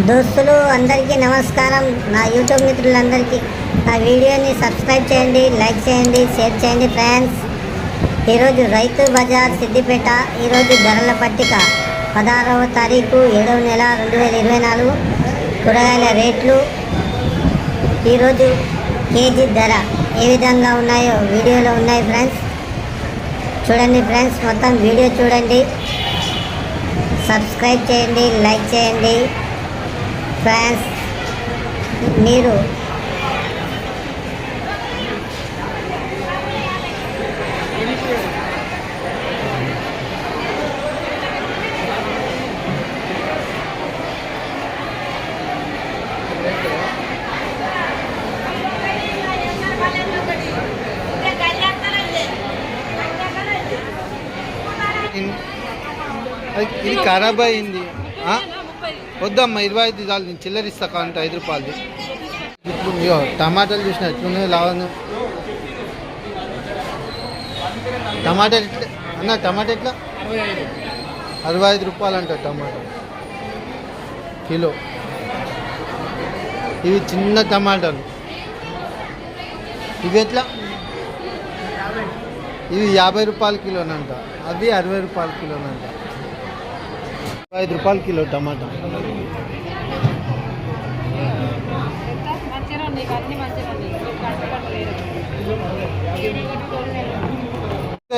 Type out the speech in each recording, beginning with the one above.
దోస్తులు అందరికీ నమస్కారం. నా యూట్యూబ్ మిత్రులందరికీ నా వీడియోని సబ్స్క్రైబ్ చేయండి, లైక్ చేయండి, షేర్ చేయండి ఫ్రెండ్స్. ఈరోజు రైతు బజార్ సిద్దిపేట. ఈరోజు ధరల పట్టిక 16వ తారీఖు 7వ నెల 2024 కూరగాయల రేట్లు. ఈరోజు కేజీ ధర ఏ విధంగా ఉన్నాయో వీడియోలో ఉన్నాయి ఫ్రెండ్స్. చూడండి ఫ్రెండ్స్, మొత్తం వీడియో చూడండి, సబ్స్క్రైబ్ చేయండి, లైక్ చేయండి ఫ్రెండ్స్. మీరు ఇది ఖరాబ్ అయింది. వద్దమ్మా 25 చాలు, నేను చిల్లరిస్తా కావాలంటే 5 రూపాయలు. ఇప్పుడు ఇగో టమాటాలు చూసిన ఎట్లున్నాయి లాగా. టమాటా ఎట్లా అన్న? టమాటా ఎట్లా? 65 రూపాయలు అంట టమాటా కిలో. ఇవి చిన్న టమాటాలు. ఇవి ఎట్లా? ఇవి 50 రూపాయల కిలోనంట, అవి 60 రూపాయల కిలోనంట. 5 రూపాయల కిలో టమాటా.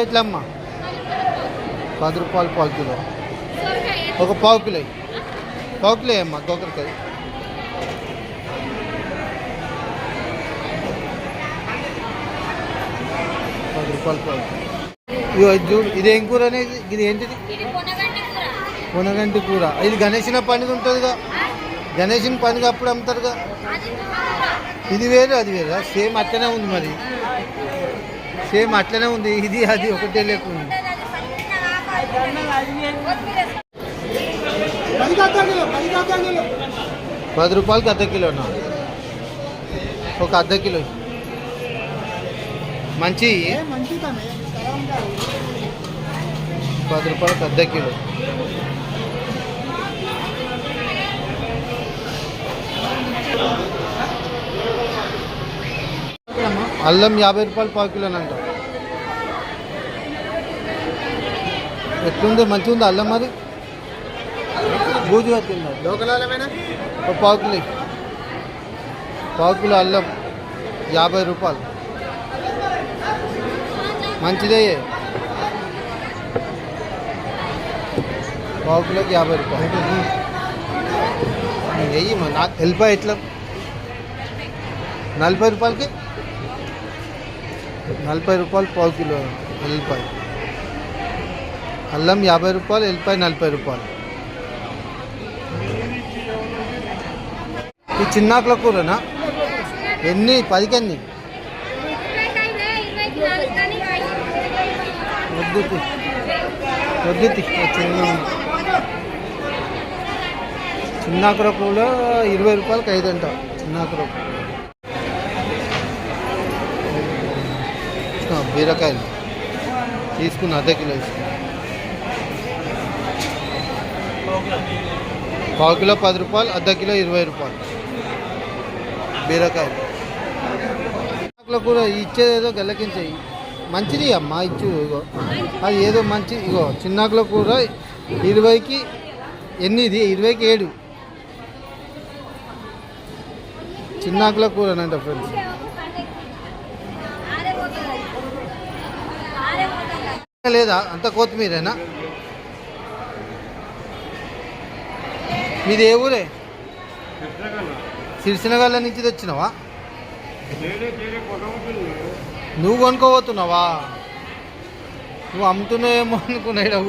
ఎట్లమ్మా? 10 రూపాయలు పావు కిలో. ఒక పావు కిలో అమ్మా గోకరకాయ. రూపాయలు. ఇదేం కూర అనేది? ఇది ఏంటిది? పొనగంటి కూర. ఇది గణేశుల పండుగ ఉంటుందిగా, గణేశుని పండుగ అప్పుడు అమ్ముతారుగా. ఇది వేరు అది వేరు, సేమ్ అట్లనే ఉంది. మరి సేమ్ అట్లనే ఉంది, ఇది అది ఒకటే లేకుండా. 10 రూపాయలకి అర్ధ కిలోనా? ఒక అర్ధ కిలో మంచి 10 రూపాయలకి అర్ధ కిలో. అల్లం 50 రూపాయలు పావు కిలోనంట. ఎట్లుంది? మంచిగా ఉంది అల్లం. మరి బూజు పట్టిందా? ఒక పావు కిలో అల్లం 50 రూపాయలు. మంచిదే. పావు కిలోకి 50 రూపాయలు. వెయ్యి నాకు ఎల్లిపాయ ఎట్లా? 40 రూపాయలకి 40 రూపాయలు పావు కిలో ఎల్లిపాయ. అల్లం 50 రూపాయలు, ఎల్లిపాయ 40 రూపాయలు. ఈ చిన్నాకుల కూరనా? ఎన్ని? 10కి ఎన్ని? వద్దు చిన్నాకుల కూర 20 రూపాయలకి 5 అంట. చిన్నాకుల బీరకాయలు తీసుకున్న అర్ధ కిలో తీసుకున్నా. పావు కిలో 10 రూపాయలు, అర్ధ కిలో 20 రూపాయలు బీరకాయలు. కూర ఇచ్చేది ఏదో గల్లకించేయి, మంచిది అమ్మా ఇచ్చు. ఇగో అది ఏదో మంచి. ఇగో చిన్నాకుల కూర 20కి ఎన్ని? ఇది 20కి 7. చిన్నాకుల కూరనంట ఫ్రెండ్స్. లేదా అంత కొత్తిమీరేనా? మీది ఏ ఊరే? సిరిసినగల్ల నుంచి తెచ్చినావా? నువ్వు కొనుక్కోబోతున్నావా? నువ్వు అమ్ముతున్నావేమో అనుకున్నాడు.